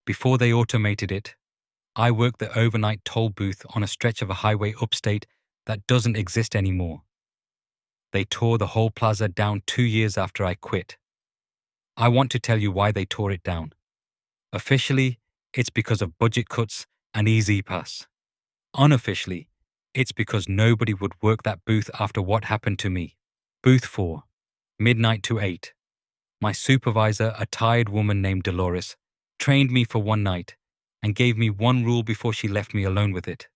Before they automated it, I worked the overnight toll booth on a stretch of a highway upstate that doesn't exist anymore. They tore the whole plaza down 2 years after I quit. I want to tell you why they tore it down. Officially, it's because of budget cuts and Easy Pass. Unofficially, it's because nobody would work that booth after what happened to me. Booth 4, midnight to 8. My supervisor, a tired woman named Dolores, trained me for one night and gave me one rule before she left me alone with it.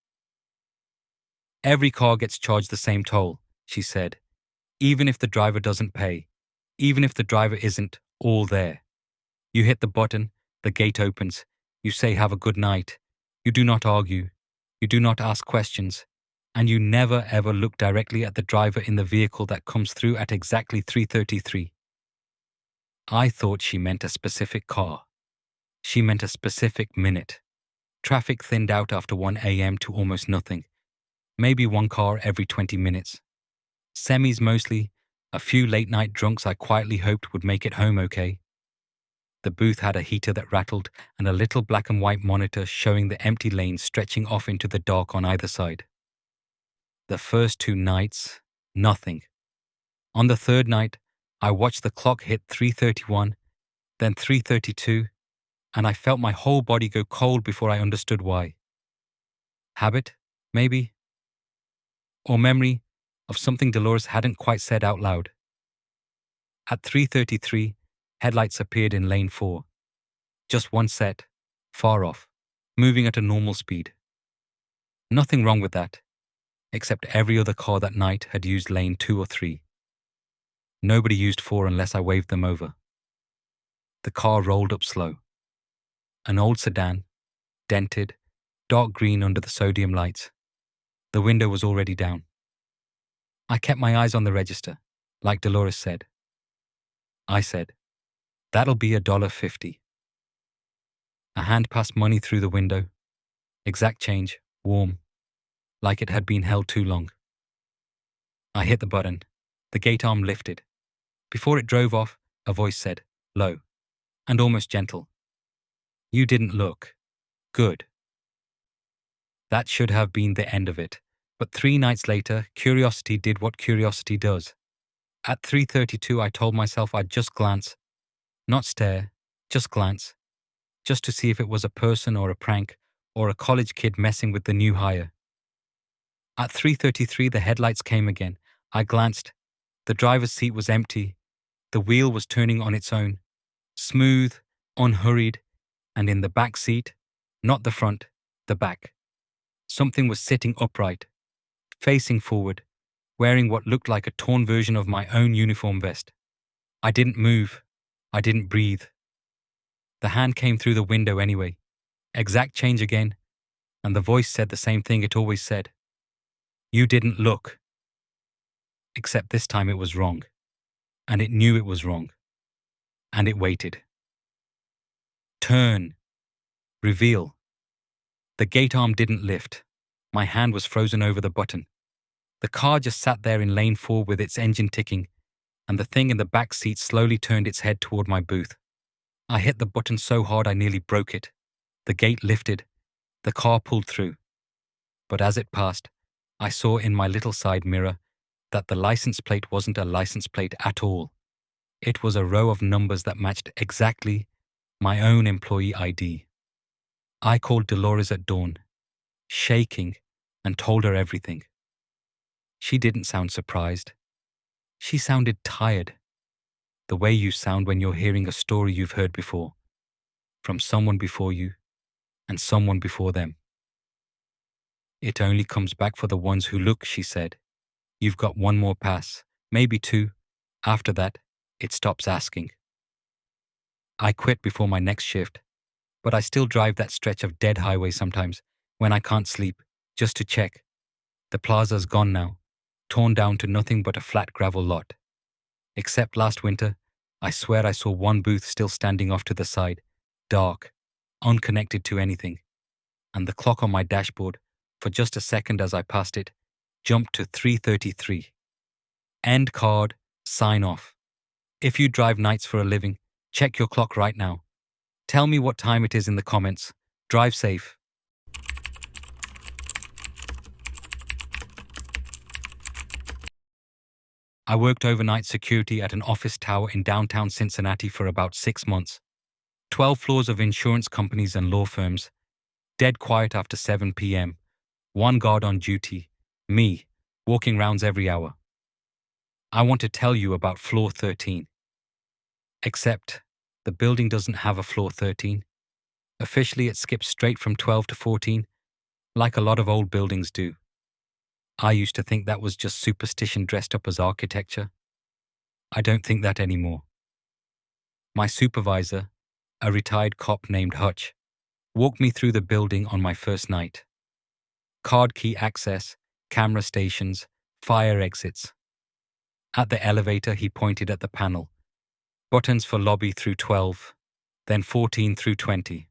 Every car gets charged the same toll, she said, even if the driver doesn't pay, even if the driver isn't all there. You hit the button, the gate opens, you say have a good night, you do not argue, you do not ask questions, and you never ever look directly at the driver in the vehicle that comes through at exactly 3:33. I thought she meant a specific car. She meant a specific minute. Traffic thinned out after 1 a.m. to almost nothing. Maybe one car every 20 minutes. Semis mostly, a few late-night drunks I quietly hoped would make it home okay. The booth had a heater that rattled and a little black and white monitor showing the empty lanes stretching off into the dark on either side. The first 2 nights, nothing. On the third night, I watched the clock hit 3:31, then 3:32, and I felt my whole body go cold before I understood why. Habit, maybe? Or memory of something Dolores hadn't quite said out loud. At 3:33, headlights appeared in lane 4. Just one set, far off, moving at a normal speed. Nothing wrong with that, except every other car that night had used lane 2 or 3. Nobody used 4 unless I waved them over. The car rolled up slow. An old sedan, dented, dark green under the sodium lights. The window was already down. I kept my eyes on the register, like Dolores said. I said, "That'll be $1.50. A hand passed money through the window. Exact change, warm, like it had been held too long. I hit the button. The gate arm lifted. Before it drove off, a voice said, low, and almost gentle, "You didn't look. Good." That should have been the end of it, but 3 nights later, curiosity did what curiosity does. At 3:32, I told myself I'd just glance, not stare, just glance, just to see if it was a person or a prank or a college kid messing with the new hire. At 3:33, the headlights came again. I glanced. The driver's seat was empty. The wheel was turning on its own, smooth, unhurried, and in the back seat, not the front, the back. Something was sitting upright, facing forward, wearing what looked like a torn version of my own uniform vest. I didn't move. I didn't breathe. The hand came through the window anyway. Exact change again, and the voice said the same thing it always said. "You didn't look." Except this time it was wrong, and it knew it was wrong, and it waited. Turn. Reveal. The gate arm didn't lift. My hand was frozen over the button. The car just sat there in lane 4 with its engine ticking, and the thing in the back seat slowly turned its head toward my booth. I hit the button so hard I nearly broke it. The gate lifted. The car pulled through. But as it passed, I saw in my little side mirror that the license plate wasn't a license plate at all. It was a row of numbers that matched exactly my own employee ID. I called Dolores at dawn, shaking, and told her everything. She didn't sound surprised. She sounded tired, the way you sound when you're hearing a story you've heard before, from someone before you and someone before them. "It only comes back for the ones who look," she said. "You've got one more pass, maybe 2. After that, it stops asking." I quit before my next shift, but I still drive that stretch of dead highway sometimes when I can't sleep, just to check. The plaza's gone now, torn down to nothing but a flat gravel lot. Except last winter, I swear I saw one booth still standing off to the side, dark, unconnected to anything, and the clock on my dashboard, for just a second as I passed it, jumped to 3:33. End card, sign off. If you drive nights for a living, check your clock right now. Tell me what time it is in the comments. Drive safe. I worked overnight security at an office tower in downtown Cincinnati for about 6 months. 12 floors of insurance companies and law firms. Dead quiet after 7 p.m. One guard on duty. Me, walking rounds every hour. I want to tell you about floor 13. Except, the building doesn't have a floor 13. Officially, it skips straight from 12 to 14, like a lot of old buildings do. I used to think that was just superstition dressed up as architecture. I don't think that anymore. My supervisor, a retired cop named Hutch, walked me through the building on my first night. Card key access, camera stations, fire exits. At the elevator, he pointed at the panel. Buttons for lobby through 12, then 14 through 20.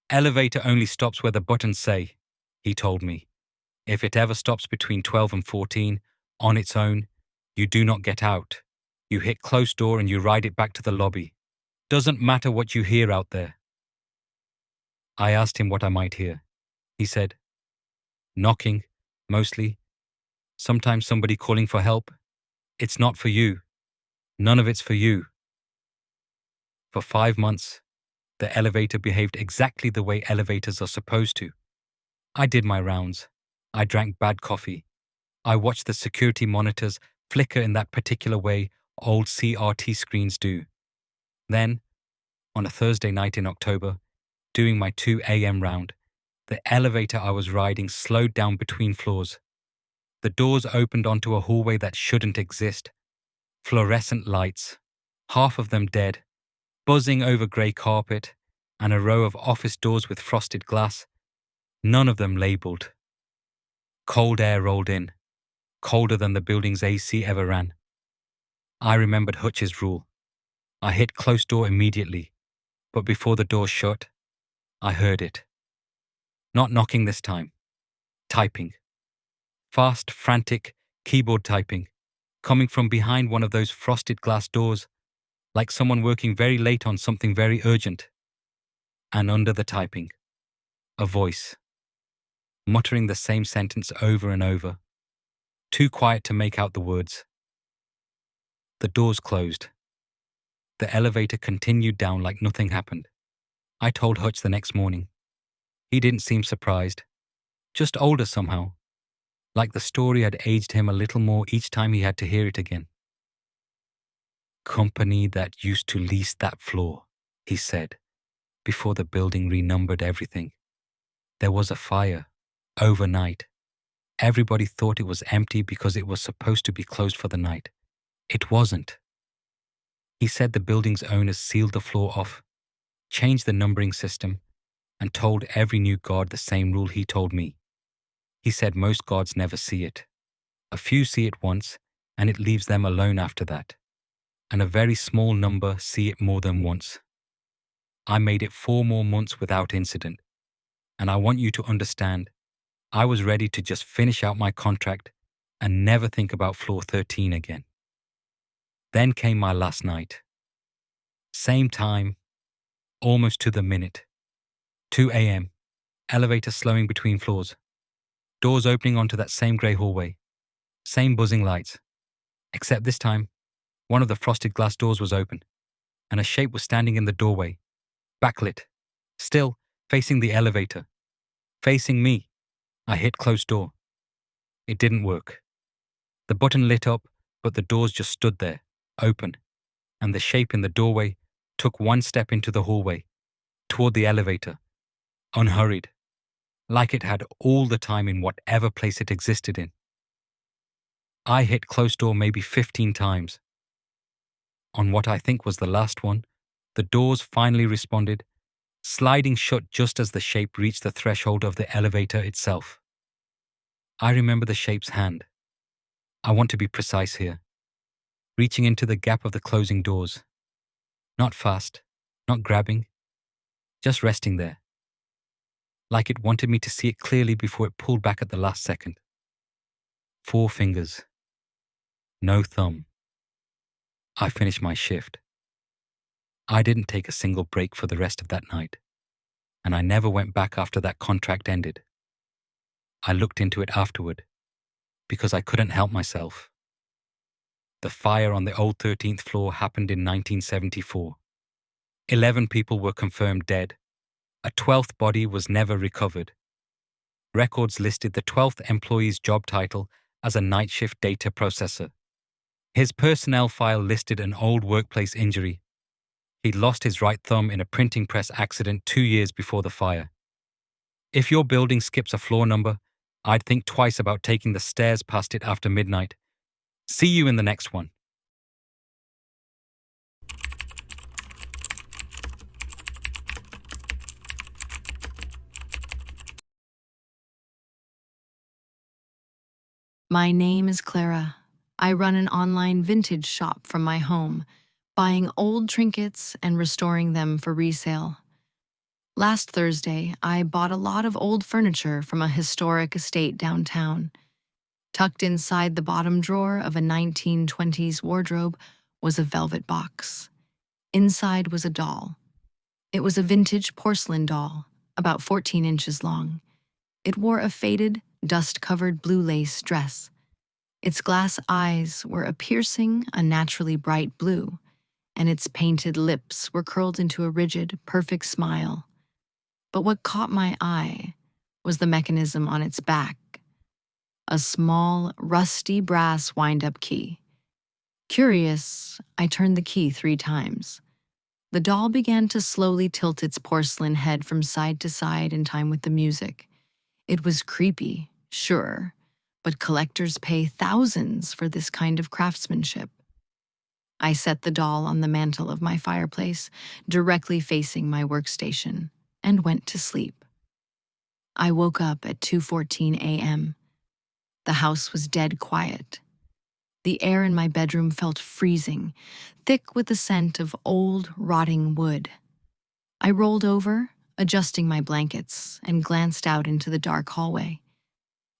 Elevator only stops where the buttons say, he told me. If it ever stops between 12 and 14, on its own, you do not get out. You hit close door and you ride it back to the lobby. Doesn't matter what you hear out there. I asked him what I might hear. He said, knocking, mostly. Sometimes somebody calling for help. It's not for you. None of it's for you. For 5 months, the elevator behaved exactly the way elevators are supposed to. I did my rounds. I drank bad coffee. I watched the security monitors flicker in that particular way old CRT screens do. Then, on a Thursday night in October, doing my 2 a.m. round, the elevator I was riding slowed down between floors. The doors opened onto a hallway that shouldn't exist. Fluorescent lights, half of them dead, buzzing over grey carpet, and a row of office doors with frosted glass, none of them labelled. Cold air rolled in, colder than the building's AC ever ran. I remembered Hutch's rule. I hit close door immediately, but before the door shut, I heard it. Not knocking this time. Typing. Fast, frantic, keyboard typing, coming from behind one of those frosted glass doors, like someone working very late on something very urgent. And under the typing, a voice, muttering the same sentence over and over, too quiet to make out the words. The doors closed. The elevator continued down like nothing happened. I told Hutch the next morning. He didn't seem surprised, just older somehow, like the story had aged him a little more each time he had to hear it again. Company that used to lease that floor, he said, before the building renumbered everything. There was a fire, overnight. Everybody thought it was empty because it was supposed to be closed for the night. It wasn't. He said the building's owners sealed the floor off, changed the numbering system, and told every new guard the same rule he told me. He said most guards never see it. A few see it once, and it leaves them alone after that. And a very small number see it more than once. I made it 4 more months without incident. And I want you to understand, I was ready to just finish out my contract and never think about floor 13 again. Then came my last night. Same time, almost to the minute. 2 a.m., elevator slowing between floors. Doors opening onto that same grey hallway. Same buzzing lights. Except this time, one of the frosted glass doors was open, and a shape was standing in the doorway, backlit, still facing the elevator, facing me. I hit closed door. It didn't work. The button lit up, but the doors just stood there, open, and the shape in the doorway took 1 step into the hallway, toward the elevator, unhurried, like it had all the time in whatever place it existed in. I hit closed door maybe 15 times. On what I think was the last one, the doors finally responded, sliding shut just as the shape reached the threshold of the elevator itself. I remember the shape's hand. I want to be precise here. Reaching into the gap of the closing doors. Not fast, not grabbing, just resting there. Like it wanted me to see it clearly before it pulled back at the last second. 4 fingers. No thumb. I finished my shift. I didn't take a single break for the rest of that night, and I never went back after that contract ended. I looked into it afterward, because I couldn't help myself. The fire on the old 13th floor happened in 1974. 11 people were confirmed dead. A 12th body was never recovered. Records listed the 12th employee's job title as a night shift data processor. His personnel file listed an old workplace injury. He'd lost his right thumb in a printing press accident 2 years before the fire. If your building skips a floor number, I'd think twice about taking the stairs past it after midnight. See you in the next one. My name is Clara. I run an online vintage shop from my home, buying old trinkets and restoring them for resale. Last Thursday, I bought a lot of old furniture from a historic estate downtown. Tucked inside the bottom drawer of a 1920s wardrobe was a velvet box. Inside was a doll. It was a vintage porcelain doll, about 14 inches long. It wore a faded, dust-covered blue lace dress. Its glass eyes were a piercing, unnaturally bright blue, and its painted lips were curled into a rigid, perfect smile. But what caught my eye was the mechanism on its back, a small, rusty brass wind-up key. Curious, I turned the key 3 times. The doll began to slowly tilt its porcelain head from side to side in time with the music. It was creepy, sure, but collectors pay thousands for this kind of craftsmanship. I set the doll on the mantel of my fireplace, directly facing my workstation, and went to sleep. I woke up at 2:14 a.m. The house was dead quiet. The air in my bedroom felt freezing, thick with the scent of old, rotting wood. I rolled over, adjusting my blankets, and glanced out into the dark hallway.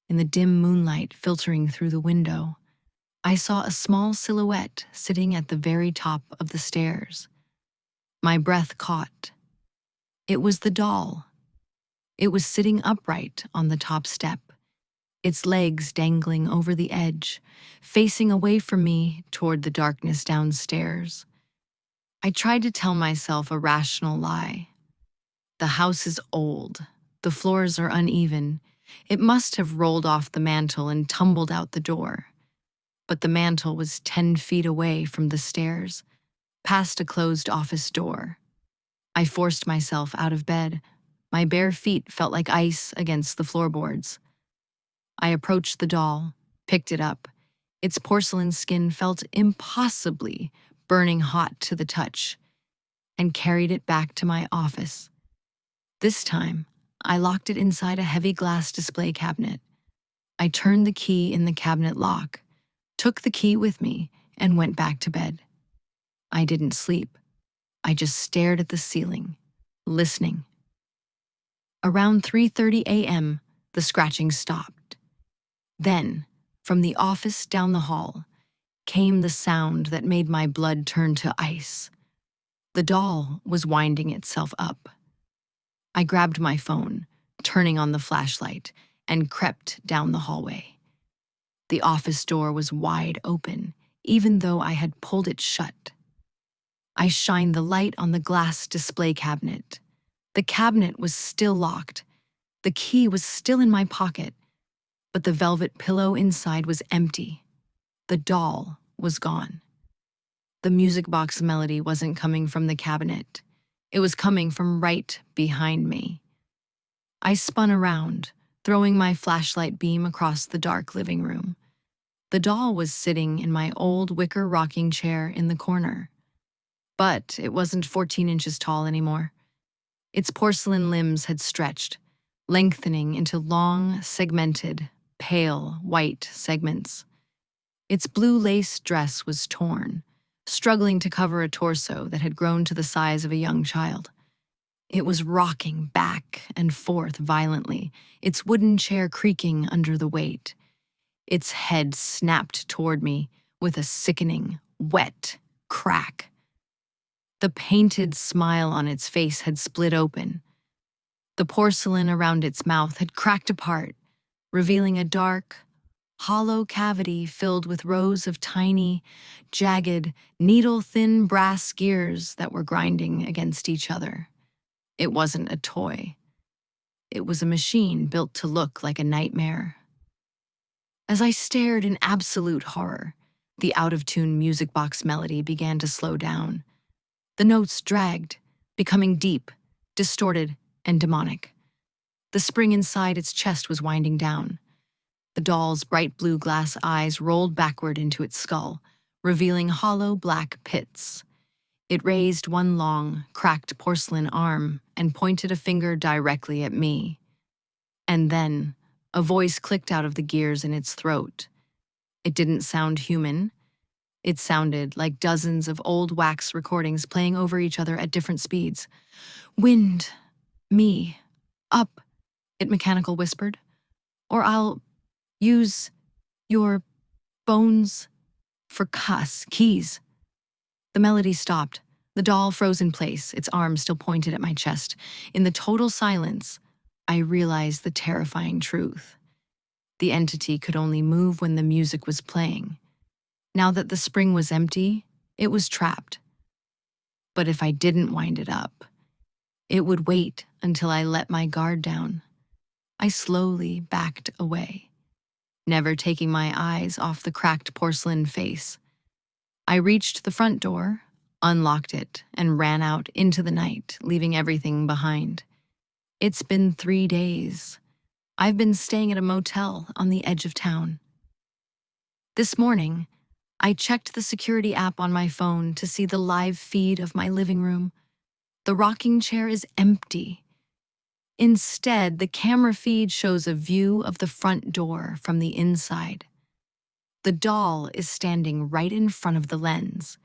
In the dim moonlight filtering through the window, I saw a small silhouette sitting at the very top of the stairs. My breath caught. It was the doll. It was sitting upright on the top step, its legs dangling over the edge, facing away from me toward the darkness downstairs. I tried to tell myself a rational lie. The house is old. The floors are uneven. It must have rolled off the mantel and tumbled out the door. But the mantel was 10 feet away from the stairs, past a closed office door. I forced myself out of bed. My bare feet felt like ice against the floorboards. I approached the doll, picked it up. Its porcelain skin felt impossibly burning hot to the touch, and carried it back to my office. This time, I locked it inside a heavy glass display cabinet. I turned the key in the cabinet lock, took the key with me, and went back to bed. I didn't sleep. I just stared at the ceiling, listening. Around 3:30 a.m., the scratching stopped. Then, from the office down the hall, came the sound that made my blood turn to ice. The doll was winding itself up. I grabbed my phone, turning on the flashlight, and crept down the hallway. The office door was wide open, even though I had pulled it shut. I shined the light on the glass display cabinet. The cabinet was still locked. The key was still in my pocket, but the velvet pillow inside was empty. The doll was gone. The music box melody wasn't coming from the cabinet. It was coming from right behind me. I spun around, throwing my flashlight beam across the dark living room. The doll was sitting in my old wicker rocking chair in the corner. But it wasn't 14 inches tall anymore. Its porcelain limbs had stretched, lengthening into long, segmented, pale, white segments. Its blue lace dress was torn, struggling to cover a torso that had grown to the size of a young child. It was rocking back and forth violently, its wooden chair creaking under the weight. Its head snapped toward me with a sickening, wet crack. The painted smile on its face had split open. The porcelain around its mouth had cracked apart, revealing a dark, hollow cavity filled with rows of tiny, jagged, needle-thin brass gears that were grinding against each other. It wasn't a toy. It was a machine built to look like a nightmare. As I stared in absolute horror, the out-of-tune music box melody began to slow down. The notes dragged, becoming deep, distorted, and demonic. The spring inside its chest was winding down. The doll's bright blue glass eyes rolled backward into its skull, revealing hollow black pits. It raised one long, cracked porcelain arm and pointed a finger directly at me. And then, a voice clicked out of the gears in its throat. It didn't sound human. It sounded like dozens of old wax recordings playing over each other at different speeds. "Wind me up," it mechanical whispered, "or I'll use your bones for keys." The melody stopped. The doll froze in place, its arm still pointed at my chest. In the total silence, I realized the terrifying truth. The entity could only move when the music was playing. Now that the spring was empty, it was trapped. But if I didn't wind it up, it would wait until I let my guard down. I slowly backed away, never taking my eyes off the cracked porcelain face. I reached the front door, unlocked it, and ran out into the night, leaving everything behind. It's been 3 days. I've been staying at a motel on the edge of town. This morning, I checked the security app on my phone to see the live feed of my living room. The rocking chair is empty. Instead, the camera feed shows a view of the front door from the inside. The doll is standing right in front of the lens.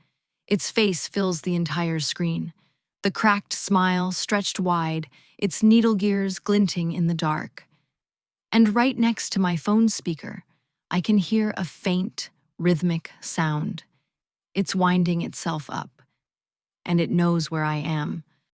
Its face fills the entire screen. The cracked smile stretched wide, its needle gears glinting in the dark. And right next to my phone speaker, I can hear a faint, rhythmic sound. It's winding itself up, and it knows where I am.